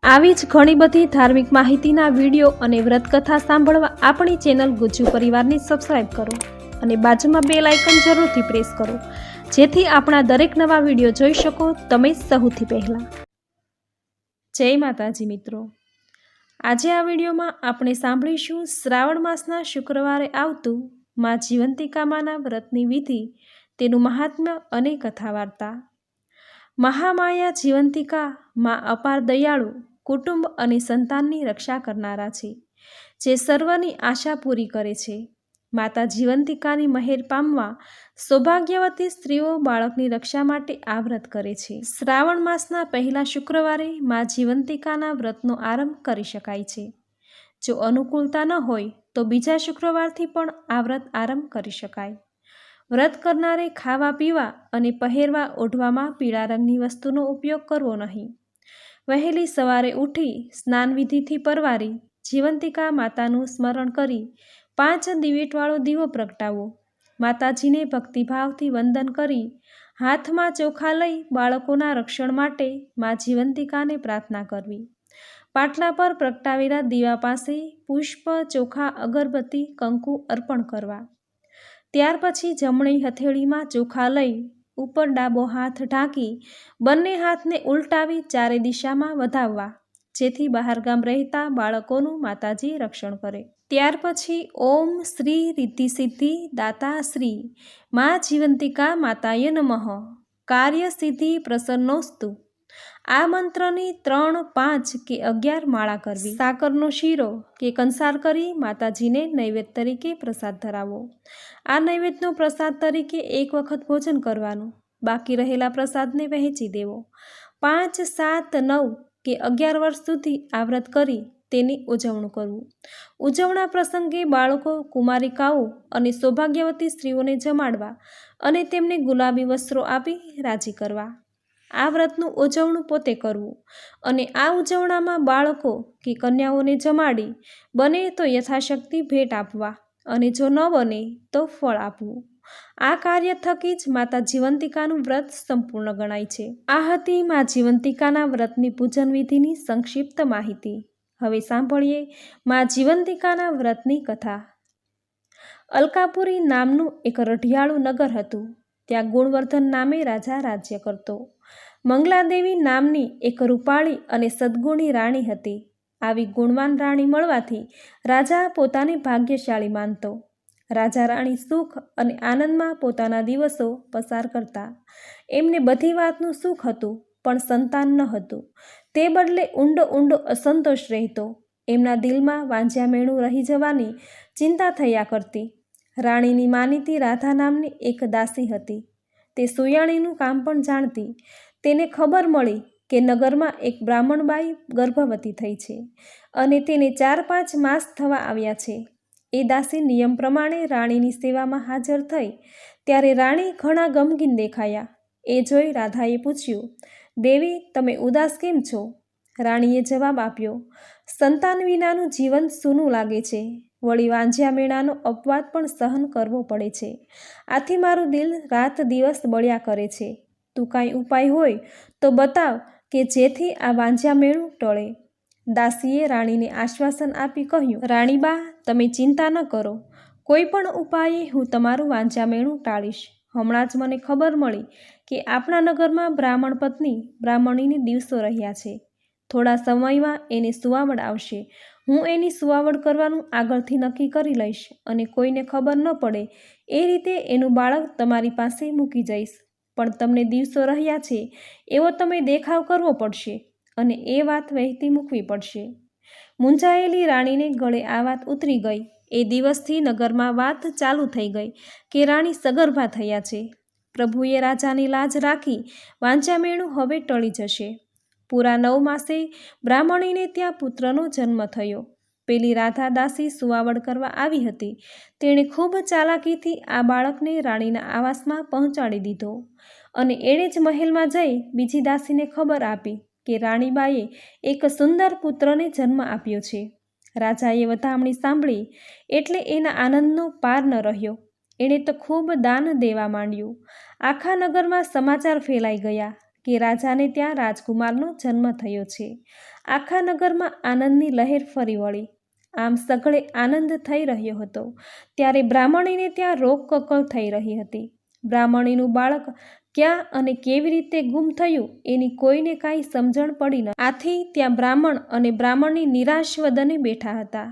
આવી જ ઘણી બધી ધાર્મિક માહિતીના વિડીયો અને વ્રતકથા સાંભળવા આપણી ચેનલ ગુજ્જુ પરિવારની સબસ્ક્રાઇબ કરો અને બાજુમાં બેલ આઇકન જરૂરથી પ્રેસ કરો, જેથી આપણા દરેક નવા વિડીયો જોઈ શકો તમે સૌથી પહેલાં. જય માતાજી મિત્રો, આજે આ વિડીયોમાં આપણે સાંભળીશું શ્રાવણ માસના શુક્રવારે આવતું માં જીવંતિકામાના વ્રતની વિધિ, તેનું મહાત્મ્ય અને કથા વાર્તા. મહામાયા જીવંતિકા માં અપાર દયાળુ, કુટુંબ અને સંતાનની રક્ષા કરનારા છે, જે સર્વની આશા પૂરી કરે છે. માતા જીવંતિકાની મહેર પામવા સૌભાગ્યવતી સ્ત્રીઓ બાળકની રક્ષા માટે આ વ્રત કરે છે. શ્રાવણ માસના પહેલા શુક્રવારે માં જીવંતિકાના વ્રતનો આરંભ કરી શકાય છે. જો અનુકૂળતા ન હોય તો બીજા શુક્રવારથી પણ આ વ્રત આરંભ કરી શકાય. વ્રત કરનારે ખાવા પીવા અને પહેરવા ઓઢવામાં પીળા રંગની વસ્તુનો ઉપયોગ કરવો નહીં. વહેલી સવારે ઉઠી સ્નાન વિધિથી પરવારી જીવંતિકા માતાનું સ્મરણ કરી 5 દિવેટવાળો દીવો પ્રગટાવો. માતાજીને ભક્તિભાવથી વંદન કરી હાથમાં ચોખા લઈ બાળકોના રક્ષણ માટે માં જીવંતિકાને પ્રાર્થના કરવી. પાટલા પર પ્રગટાવેલા દીવા પાસે પુષ્પ, ચોખા, અગરબત્તી, કંકુ અર્પણ કરવા. ત્યાર પછી જમણી હથેળીમાં ચોખા લઈ ઉપર ડાબો હાથ ઢાંકી બંને હાથને ઉલટાવી ચારે દિશામાં વધાવવા, જેથી બહારગામ રહેતા બાળકોનું માતાજી રક્ષણ કરે. ત્યાર પછી ઓમ શ્રી રિદ્ધિ સિદ્ધિ દાતા શ્રી માં જીવંતિકા માતાય નમઃ કાર્ય સિદ્ધિ પ્રસન્નોસ્તુ, આ મંત્રની 3, 5 કે 11 માળા કરવી. સાકરનો શીરો કે કંસાર કરી માતાજીને નૈવેદ્ય તરીકે પ્રસાદ ધરાવો. આ નૈવેદ્યનો પ્રસાદ તરીકે એક વખત ભોજન કરવાનું, બાકી રહેલા પ્રસાદને વહેંચી દેવો. 5, 7, 9 કે 11 વર્ષ સુધી આ વ્રત કરી તેની ઉજવણું કરવું. ઉજવણા પ્રસંગે બાળકો, કુમારિકાઓ અને સૌભાગ્યવતી સ્ત્રીઓને જમાડવા અને તેમને ગુલાબી વસ્ત્રો આપી રાજી કરવા. આ વ્રતનું ઉજવણું પોતે કરવું અને આ ઉજવણામાં બાળકો કે કન્યાઓને જમાડી બને તો યથાશક્તિ ભેટ આપવા અને જો ન બને તો ફળ આપવું. આ કાર્ય થકી જ માતા જીવંતિકાનું વ્રત સંપૂર્ણ ગણાય છે. આ હતી માં જીવંતિકાના વ્રતની પૂજન વિધિની સંક્ષિપ્ત માહિતી. હવે સાંભળીએ માં જીવંતિકાના વ્રતની કથા. અલકાપુરી નામનું એક રઢિયાળું નગર હતું. ત્યાં ગુણવર્ધન નામે રાજા રાજ્ય કરતો. મંગલાદેવી નામની એક રૂપાળી અને સદ્ગુણી રાણી હતી. આવી ગુણવાન રાણી મળવાથી રાજા પોતાને ભાગ્યશાળી માનતો. રાજા રાણી સુખ અને આનંદમાં પોતાના દિવસો પસાર કરતા. એમને બધી વાતનું સુખ હતું, પણ સંતાન ન હતું. તે બદલે ઊંડો અસંતોષ રહેતો. એમના દિલમાં વાંઝ્યામેણું રહી જવાની ચિંતા થયા કરતી. રાણીની માનીતી રાધા નામની એક દાસી હતી. તે સુયાણીનું કામ પણ જાણતી. તેને ખબર મળી કે નગરમાં એક બ્રાહ્મણબાઈ ગર્ભવતી થઈ છે અને તેને 4-5 માસ થવા આવ્યા છે. એ દાસી નિયમ પ્રમાણે રાણીની સેવામાં હાજર થઈ ત્યારે રાણી ઘણા ગમગીન દેખાયા. એ જોઈ રાધાએ પૂછ્યું, દેવી, તમે ઉદાસ કેમ છો? રાણીએ જવાબ આપ્યો, સંતાન વિનાનું જીવન સૂનું લાગે છે. વળી વાંઝ્યા મેણાનો અપવાદ પણ સહન કરવો પડે છે. આથી મારું દિલ રાત દિવસ બળ્યા કરે છે. તું કાંઈ ઉપાય હોય તો બતાવ કે જેથી આ વાંઝ્યા મેળું ટળે. દાસીએ રાણીને આશ્વાસન આપી કહ્યું, રાણીબા, તમે ચિંતા ન કરો. કોઈ પણ ઉપાયે હું તમારું વાંઝ્યા મેળું ટાળીશ. હમણાં જ મને ખબર મળી કે આપણા નગરમાં બ્રાહ્મણ પત્ની બ્રાહ્મણીને દિવસો રહ્યા છે. થોડા સમયમાં એને સુવાવડ આવશે. હું એની સુવાવડ કરવાનું આગળથી નક્કી કરી લઈશ અને કોઈને ખબર ન પડે એ રીતે એનું બાળક તમારી પાસે મૂકી જઈશ. પણ તમને દિવસો રહ્યા છે એવો તમે દેખાવ કરવો પડશે અને એ વાત વહેતી મૂકવી પડશે. મૂંઝાયેલી રાણીને ગળે આ વાત ઉતરી ગઈ. એ દિવસથી નગરમાં વાત ચાલુ થઈ ગઈ કે રાણી સગર્ભા થયા છે. પ્રભુએ રાજાની લાજ રાખી વાંઝ્યા મેળું હવે ટળી જશે. પૂરા 9 માસે બ્રાહ્મણીને ત્યાં પુત્રનો જન્મ થયો. પેલી રાધા દાસી સુવાવડ કરવા આવી હતી. તેણે ખૂબ ચાલાકીથી આ બાળકને રાણીના આવાસમાં પહોંચાડી દીધો અને એણે જ મહેલમાં જઈ બીજી દાસીને ખબર આપી કે રાણીબાએ એક સુંદર પુત્રને જન્મ આપ્યો છે. રાજાએ વધામણી સાંભળી એટલે એના આનંદનો પાર ન રહ્યો. એણે તો ખૂબ દાન દેવા માંડ્યું. આખા નગરમાં સમાચાર ફેલાઈ ગયા કે રાજાને ત્યાં રાજકુમારનો જન્મ થયો છે. આખા નગરમાં આનંદની લહેર ફરી વળી. આમ સઘળે આનંદ થઈ રહ્યો હતો ત્યારે બ્રાહ્મણીને ત્યાં રોકકકળ થઈ રહી હતી. બ્રાહ્મણીનું બાળક ક્યાં અને કેવી રીતે ગુમ થયું એની કોઈને કાંઈ સમજણ પડી ન. આથી ત્યાં બ્રાહ્મણ અને બ્રાહ્મણની નિરાશ વદને બેઠા હતા.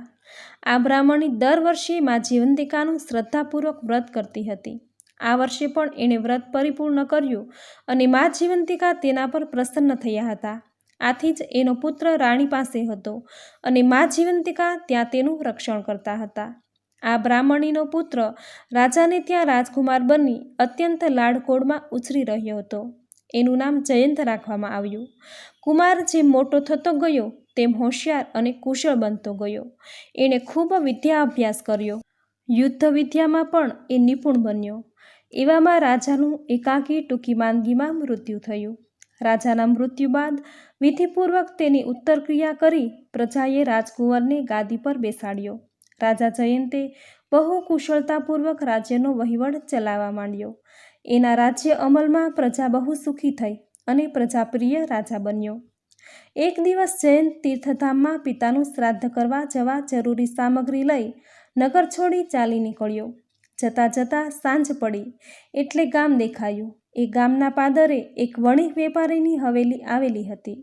આ બ્રાહ્મણી દર વર્ષે મા જીવંતિકાનું શ્રદ્ધાપૂર્વક વ્રત કરતી હતી. આ વર્ષે પણ એણે વ્રત પરિપૂર્ણ કર્યું અને મા જીવંતિકા તેના પર પ્રસન્ન થયા હતા. આથી જ એનો પુત્ર રાણી પાસે હતો અને મા જીવંતિકા ત્યાં તેનું રક્ષણ કરતા હતા. આ બ્રાહ્મણીનો પુત્ર રાજાને ત્યાં રાજકુમાર બની અત્યંત લાડકોડમાં ઉછરી રહ્યો હતો. એનું નામ જયંત રાખવામાં આવ્યું. કુમાર જેમ મોટો થતો ગયો તેમ હોશિયાર અને કુશળ બનતો ગયો. એણે ખૂબ વિદ્યા અભ્યાસ કર્યો. યુદ્ધ વિદ્યામાં પણ એ નિપુણ બન્યો. એવામાં રાજાનું એકાકી ટૂંકી માંદગીમાં મૃત્યુ થયું. રાજાના મૃત્યુ બાદ વિધિપૂર્વક તેની ઉત્તરક્રિયા કરી પ્રજાએ રાજકુંવરને ગાદી પર બેસાડ્યો. રાજા જયંતે બહુ કુશળતાપૂર્વક રાજ્યનો વહીવટ ચલાવવા માંડ્યો. એના રાજ્ય અમલમાં પ્રજા બહુ સુખી થઈ અને પ્રજાપ્રિય રાજા બન્યો. એક દિવસ જયંત તીર્થધામમાં પિતાનું શ્રાદ્ધ કરવા જવા જરૂરી સામગ્રી લઈ નગર છોડી ચાલી નીકળ્યો. જતાં જતાં સાંજ પડી એટલે ગામ દેખાયું. એ ગામના પાદરે એક વણિક વેપારીની હવેલી આવેલી હતી.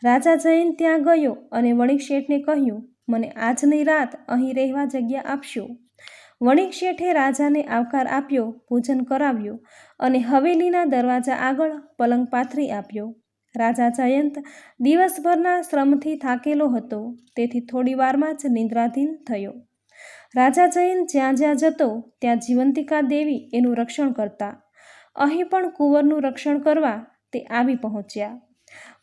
રાજા જયંત ત્યાં ગયો અને વણિક શેઠને કહ્યું, મને આજની રાત અહીં રહેવા જગ્યા આપશો. વણિક શેઠે રાજાને આવકાર આપ્યો, પૂજન કરાવ્યું અને હવેલીના દરવાજા આગળ પલંગ પાથરી આપ્યો. રાજા જયંત દિવસભરના શ્રમથી થાકેલો હતો, તેથી થોડી વારમાં જ નિદ્રાધીન થયો. રાજા જયંત જ્યાં જ્યાં જતો ત્યાં જીવંતિકા દેવી એનું રક્ષણ કરતા. અહીં પણ કુંવરનું રક્ષણ કરવા તે આવી પહોંચ્યા.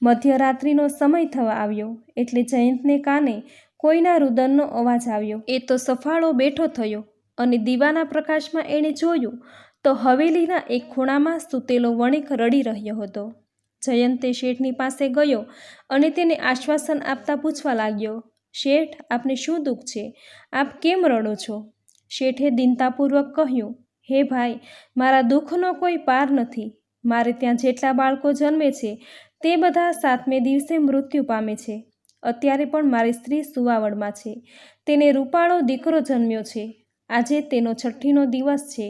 મધ્યરાત્રિનો સમય થવા આવ્યો એટલે જયંતને કાને કોઈના રુદનનો અવાજ આવ્યો. એ તો સફાળો બેઠો થયો અને દીવાના પ્રકાશમાં એણે જોયું તો હવેલીના એક ખૂણામાં સૂતેલો વણિક રડી રહ્યો હતો. જયંતે શેઠની પાસે ગયો અને તેને આશ્વાસન આપતા પૂછવા લાગ્યો, શેઠ, આપને શું દુઃખ છે? આપ કેમ રડો છો? શેઠે દીનતાપૂર્વક કહ્યું, હે ભાઈ, મારા દુઃખનો કોઈ પાર નથી. મારે ત્યાં જેટલા બાળકો જન્મે છે તે બધા 7મે દિવસે મૃત્યુ પામે છે. અત્યારે પણ મારી સ્ત્રી સુવાવડમાં છે. તેને રૂપાળો દીકરો જન્મ્યો છે. આજે તેનો 6ઠ્ઠીનો દિવસ છે.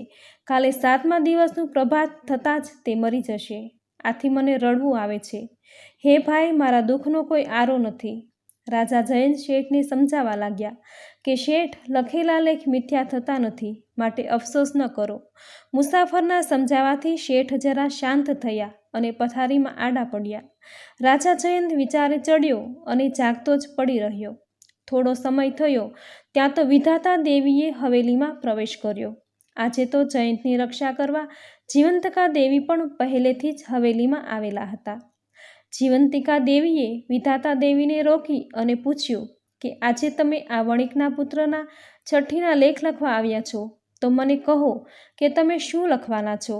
કાલે 7મા દિવસનું પ્રભાત થતાં જ તે મરી જશે. આથી મને રડવું આવે છે. હે ભાઈ, મારા દુઃખનો કોઈ આરો નથી. રાજા જયંત શેઠને સમજાવવા લાગ્યા કે શેઠ, લખેલા લેખ મિથ્યા થતા નથી, માટે અફસોસ ન કરો. મુસાફરના સમજાવવાથી શેઠ જરા શાંત થયા અને પથારીમાં આડા પડ્યા. રાજા જયંત વિચારે ચડ્યો અને જાગતો જ પડી રહ્યો. થોડો સમય થયો ત્યાં તો વિધાતા દેવીએ હવેલીમાં પ્રવેશ કર્યો. આજે તો જયંતની રક્ષા કરવા જીવંતિકા દેવી પણ પહેલેથી જ હવેલીમાં આવેલા હતા. જીવંતિકા દેવીએ વિધાતા દેવીને રોકી અને પૂછ્યું કે આજે તમે આ વણિકના પુત્રના 6ઠ્ઠીના લેખ લખવા આવ્યા છો, તો મને કહો કે તમે શું લખવાના છો?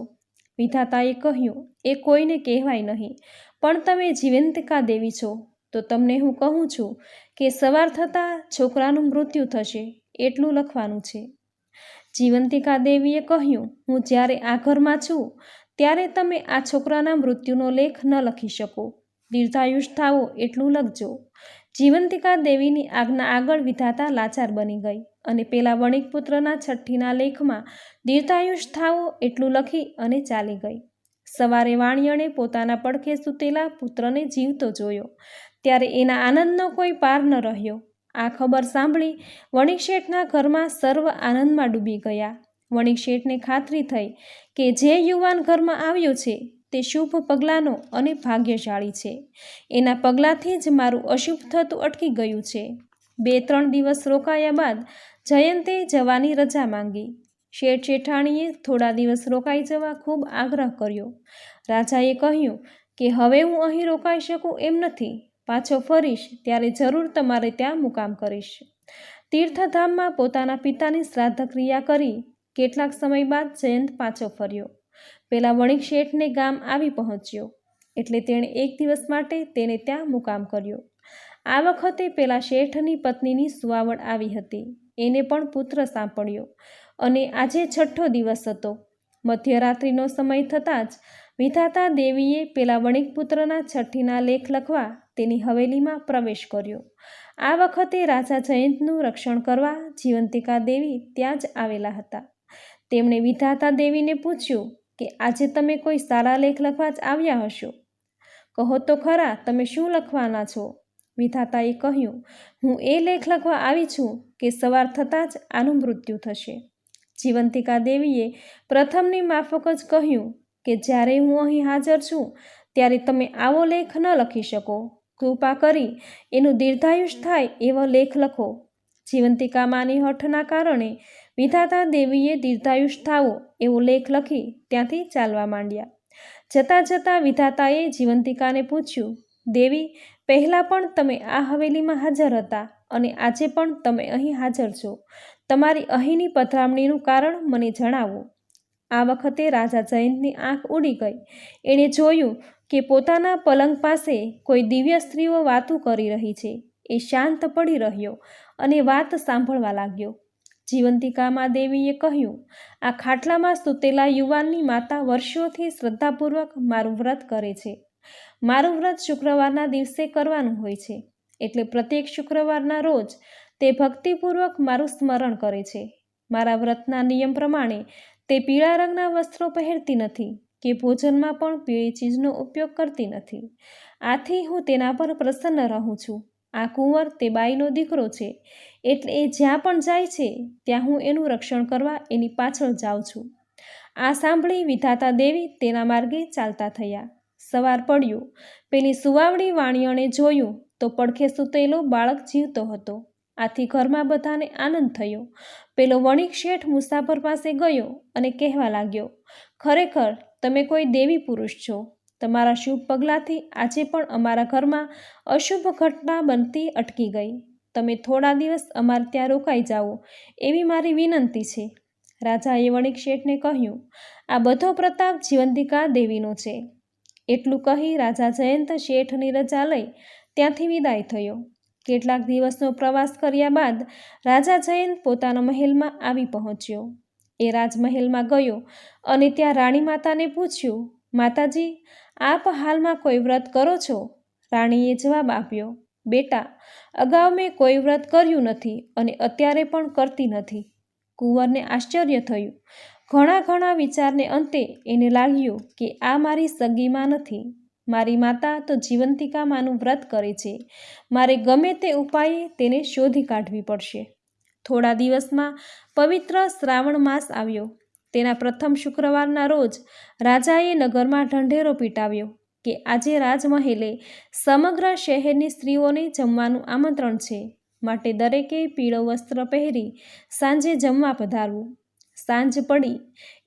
વિધાતાએ કહ્યું, એ કોઈને કહેવાય નહીં, પણ તમે જીવંતિકા દેવી છો તો તમને હું કહું છું કે સવાર થતાં છોકરાનું મૃત્યુ થશે એટલું લખવાનું છે. જીવંતિકા દેવીએ કહ્યું, હું જ્યારે આ ઘરમાં છું ત્યારે તમે આ છોકરાના મૃત્યુનો લેખ ન લખી શકો. દીર્ઘાયુષ થાવો એટલું લખજો. જીવંતિકા દેવીની આજ્ઞા આગળ વિધાતા લાચાર બની ગઈ અને પેલા વણિક પુત્રના 6ઠ્ઠીના લેખમાં દીર્ઘાયુષ થાવો એટલું લખી અને ચાલી ગઈ. સવારે વાણિયણે પોતાના પડખે સૂતેલા પુત્રને જીવતો જોયો ત્યારે એના આનંદનો કોઈ પાર ન રહ્યો. આ ખબર સાંભળી વણિક શેઠના ઘરમાં સર્વ આનંદમાં ડૂબી ગયા. વણિક શેઠને ખાતરી થઈ કે જે યુવાન ઘરમાં આવ્યો છે તે શુભ પગલાંનો અને ભાગ્યશાળી છે. એના પગલાંથી જ મારું અશુભ થતું અટકી ગયું છે. 2-3 દિવસ રોકાયા બાદ જયંતે જવાની રજા માંગી. શેઠ શેઠાણીએ થોડા દિવસ રોકાઈ જવા ખૂબ આગ્રહ કર્યો. રાજાએ કહ્યું કે હવે હું અહીં રોકાઈ શકું એમ નથી. પાછો ફરીશ ત્યારે જરૂર તમારે ત્યાં મુકામ કરીશ. તીર્થધામમાં પોતાના પિતાની શ્રાદ્ધ ક્રિયા કરી કેટલાક સમય બાદ જયંત પાછો ફર્યો. પેલા વણિક શેઠને ગામ આવી પહોંચ્યો એટલે તેણે એક દિવસ માટે તેને ત્યાં મુકામ કર્યો. આ વખતે પેલા શેઠની પત્નીની સુવાવડ આવી હતી. એને પણ પુત્ર સાંપડ્યો અને આજે 6ઠ્ઠો દિવસ હતો. મધ્યરાત્રિનો સમય થતાં જ વિધાતા દેવીએ પેલા વણિકપુત્રના છઠ્ઠીના લેખ લખવા તેની હવેલીમાં પ્રવેશ કર્યો. આ વખતે રાજા જયંતનું રક્ષણ કરવા જીવંતિકા દેવી ત્યાં જ આવેલા હતા. તેમણે વિધાતા દેવીને પૂછ્યું કે આજે તમે કોઈ સારા લેખ લખવા જ આવ્યા હશો. કહો તો ખરા, તમે શું લખવાના છો? વિધાતાએ કહ્યું, હું એ લેખ લખવા આવી છું કે સવાર થતાં જ આનું મૃત્યુ થશે. જીવંતિકા દેવીએ પ્રથમની માફક જ કહ્યું કે જ્યારે હું અહીં હાજર છું ત્યારે તમે આવો લેખ ન લખી શકો. કૃપા કરી એનું દીર્ઘાયુષ થાય એવો લેખ લખો. જીવંતિકા માની હઠના કારણે વિધાતા દેવીએ દીર્ઘાયુષ થાવો એવો લેખ લખી ત્યાંથી ચાલવા માંડ્યા. જતાં જતાં વિધાતાએ જીવંતિકાને પૂછ્યું, દેવી, પહેલાં પણ તમે આ હવેલીમાં હાજર હતા અને આજે પણ તમે અહીં હાજર છો. તમારી અહીંની પધરામણીનું કારણ મને જણાવો. આ વખતે રાજા જયંતની આંખ ઉડી ગઈ. એણે જોયું કે પોતાના પલંગ પાસે કોઈ દિવ્ય સ્ત્રીઓ વાતું કરી રહી છે. એ શાંત પડી રહ્યો અને વાત સાંભળવા લાગ્યો. જીવંતિકામાં દેવીએ કહ્યું, આ ખાટલામાં સૂતેલા યુવાનની માતા વર્ષોથી શ્રદ્ધાપૂર્વક મારું વ્રત કરે છે. મારું વ્રત શુક્રવારના દિવસે કરવાનું હોય છે, એટલે પ્રત્યેક શુક્રવારના રોજ તે ભક્તિપૂર્વક મારું સ્મરણ કરે છે. મારા વ્રતના નિયમ પ્રમાણે તે પીળા રંગના વસ્ત્રો પહેરતી નથી કે ભોજનમાં પણ પીળી ચીજનો ઉપયોગ કરતી નથી. આથી હું તેના પર પ્રસન્ન રહું છું. આ કુંવર તે બાઈનો દીકરો છે, એટલે એ જ્યાં પણ જાય છે ત્યાં હું એનું રક્ષણ કરવા એની પાછળ જાઉં છું. આ સાંભળી વિધાતા દેવી તેના માર્ગે ચાલતા થયા. સવાર પડ્યું. પેલી સુવાવડી વાણિયણે જોયું તો પડખે સૂતેલો બાળક જીવતો હતો. આથી ઘરમાં બધાને આનંદ થયો. પેલો વણિક શેઠ મુસાફર પાસે ગયો અને કહેવા લાગ્યો, ખરેખર તમે કોઈ દેવી પુરુષ છો. તમારા શુભ પગલાંથી આજે પણ અમારા ઘરમાં અશુભ ઘટના બનતી અટકી ગઈ. તમે થોડા દિવસ અમારે ત્યાં રોકાઈ જાઓ એવી મારી વિનંતી છે. રાજાએ વણિક શેઠને કહ્યું, આ બધો પ્રતાપ જીવંતિકા દેવીનો છે. એટલું કહી રાજા જયંત શેઠની રજા લઈ ત્યાંથી વિદાય થયો. કેટલાક દિવસનો પ્રવાસ કર્યા બાદ રાજા જયંત પોતાના મહેલમાં આવી પહોંચ્યો. એ રાજમહેલમાં ગયો અને ત્યાં રાણી માતાને પૂછ્યું, માતાજી, આપ હાલમાં કોઈ વ્રત કરો છો? રાણીએ જવાબ આપ્યો, બેટા, અગાઉ મેં કોઈ વ્રત કર્યું નથી અને અત્યારે પણ કરતી નથી. કુંવરને આશ્ચર્ય થયું. ઘણા વિચારને અંતે એને લાગ્યું કે આ મારી સગીમાં નથી. મારી માતા તો જીવંતિકા માનું વ્રત કરે છે. મારે ગમે તે ઉપાયે તેને શોધી કાઢવી પડશે. થોડા દિવસમાં પવિત્ર શ્રાવણ માસ આવ્યો. તેના પ્રથમ શુક્રવારના રોજ રાજાએ નગરમાં ઢંઢેરો પીટાવ્યો કે આજે રાજમહેલે સમગ્ર શહેરની સ્ત્રીઓને જમવાનું આમંત્રણ છે, માટે દરેકે પીળો વસ્ત્ર પહેરી સાંજે જમવા પધારવું. સાંજ પડી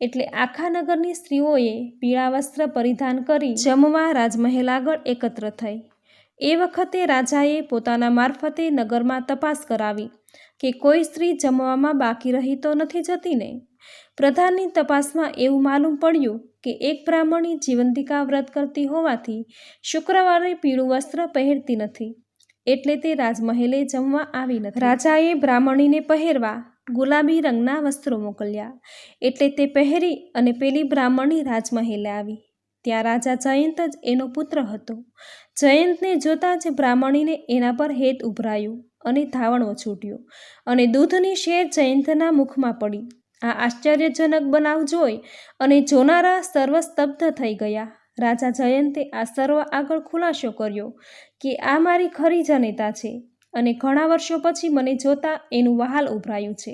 એટલે આખા નગરની સ્ત્રીઓએ પીળા વસ્ત્ર પરિધાન કરી જમવા રાજમહેલ આગળ એકત્ર થઈ. એ વખતે રાજાએ પોતાના મારફતે નગરમાં તપાસ કરાવી કે કોઈ સ્ત્રી જમવામાં બાકી રહી તો નથી જતી ને. પ્રધાનની તપાસમાં એવું માલુમ પડ્યું કે એક બ્રાહ્મણી જીવંતિકા વ્રત કરતી હોવાથી શુક્રવારે પીળું વસ્ત્ર પહેરતી નથી, એટલે તે રાજમહેલે જમવા આવી નથી. રાજાએ બ્રાહ્મણીને પહેરવા ગુલાબી રંગના વસ્ત્રો મોકલ્યા, એટલે તે પહેરી અને પેલી બ્રાહ્મણી રાજમહેલે આવી. ત્યાં રાજા જયંત જ એનો પુત્ર હતો. જયંતને જોતાં જ બ્રાહ્મણીને એના પર હેત ઉભરાયું અને ધાવણો છૂટ્યો અને દૂધની શેર જયંતના મુખમાં પડી. આ આશ્ચર્યજનક બનાવ જોઈ અને જોનારા સર્વ સ્તબ્ધ થઈ ગયા. રાજા જયંતે આ સર્વ આગળ ખુલાસો કર્યો કે આ મારી ખરી જનેતા છે અને ઘણા વર્ષો પછી મને જોતા એનું વહાલ ઉભરાયું છે.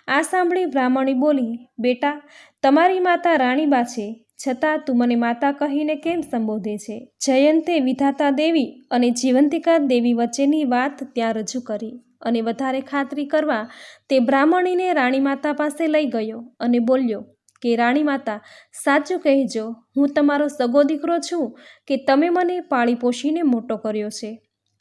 આ સાંભળી બ્રાહ્મણી બોલી, બેટા, તમારી માતા રાણીબા છે, છતાં તું મને માતા કહીને કેમ સંબોધે છે? જયંતે વિધાતા દેવી અને જીવંતિકા દેવી વચ્ચેની વાત ત્યાં રજૂ કરી અને વધારે ખાતરી કરવા તે બ્રાહ્મણીને રાણી માતા પાસે લઈ ગયો અને બોલ્યો કે રાણી માતા, સાચું કહેજો, હું તમારો સગો દીકરો છું કે તમે મને પાળી પોષીને મોટો કર્યો છે?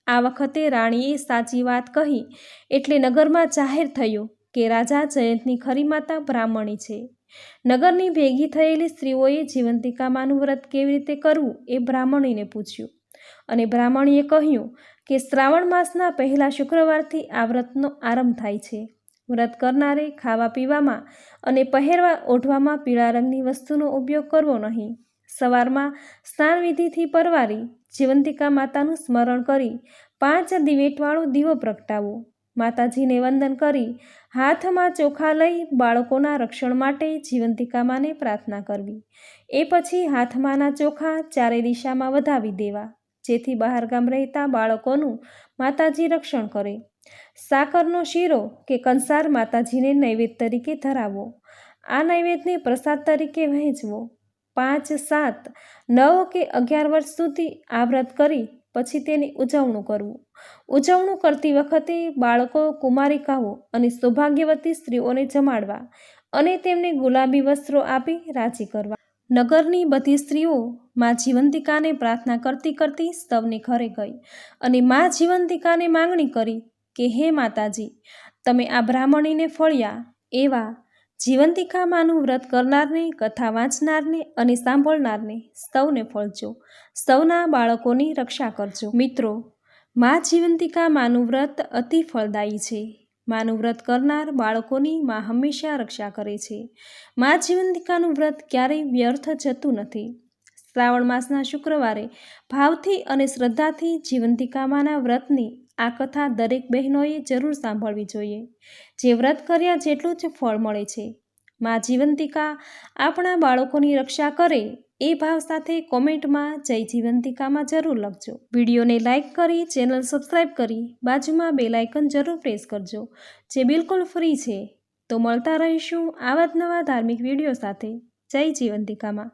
આ વખતે રાણીએ સાચી વાત કહી એટલે નગરમાં જાહેર થયું કે રાજા જયંતની ખરી માતા બ્રાહ્મણી છે. નગરની ભેગી થયેલી સ્ત્રીઓએ જીવંતિકામાનું વ્રત કેવી રીતે કરવું એ બ્રાહ્મણીને પૂછ્યું અને બ્રાહ્મણીએ કહ્યું કે શ્રાવણ માસના પહેલા શુક્રવારથી આ વ્રતનો આરંભ થાય છે. વ્રત કરનારે ખાવા પીવામાં અને પહેરવા ઓઢવામાં પીળા રંગની વસ્તુનો ઉપયોગ કરવો નહીં. સવારમાં સ્નાન વિધિથી પરવારી જીવંતિકા માતાનું સ્મરણ કરી 5 દિવેટવાળો દીવો પ્રગટાવો. માતાજીને વંદન કરી હાથમાં ચોખા લઈ બાળકોના રક્ષણ માટે જીવંતિકા માને પ્રાર્થના કરવી. એ પછી હાથમાંના ચોખા ચારે દિશામાં વધાવી દેવા, જેથી બહારગામ રહેતા બાળકોનું માતાજી રક્ષણ કરે. સાકરનો શીરો કે કંસાર માતાજીને નૈવેદ્ય તરીકે ધરાવવો. આ નૈવેદ્યને પ્રસાદ તરીકે વહેંચવો. 5, 7, 9 કે 11 વર્ષ સુધી આ વ્રત કરી પછી તેની ઉજવણું કરવું. ઉજવણું કરતી વખતે બાળકો, કુમારિકાઓ અને સૌભાગ્યવતી સ્ત્રીઓને જમાડવા અને તેમને ગુલાબી વસ્ત્રો આપી રાજી કરવા. નગરની બધી સ્ત્રીઓ મા જીવંતિકાને પ્રાર્થના કરતી કરતી સૌને ઘરે ગઈ અને મા જીવંતિકાને માંગણી કરી કે હે માતાજી, તમે આ બ્રાહ્મણીને ફળ્યા એવા જીવંતિકા માનું વ્રત કરનારને, કથા વાંચનારને અને સાંભળનારને સૌને ફળજો. સૌના બાળકોની રક્ષા કરજો. મિત્રો, મા જીવંતિકા માનું વ્રત અતિ ફળદાયી છે. માનું વ્રત કરનાર બાળકોની મા હંમેશા રક્ષા કરે છે. મા જીવંતિકાનું વ્રત ક્યારેય વ્યર્થ જતું નથી. શ્રાવણ માસના શુક્રવારે ભાવથી અને શ્રદ્ધાથી જીવંતિકા માના વ્રતની આ કથા દરેક બહેનોએ જરૂર સાંભળવી જોઈએ. જે વ્રત કર્યા જેટલું જ ફળ મળે છે. મા જીવંતિકા આપણા બાળકોની રક્ષા કરે એ ભાવ સાથે કોમેન્ટમાં જય જીવંતિકામાં જરૂર લખજો. વિડીયોને લાઇક કરી, ચેનલ સબસ્ક્રાઈબ કરી, બાજુમાં બેલ આઇકન જરૂર પ્રેસ કરજો, જે બિલકુલ ફ્રી છે. તો મળતા રહીશું આવા જ નવા ધાર્મિક વિડીયો સાથે. જય જીવંતિકામાં.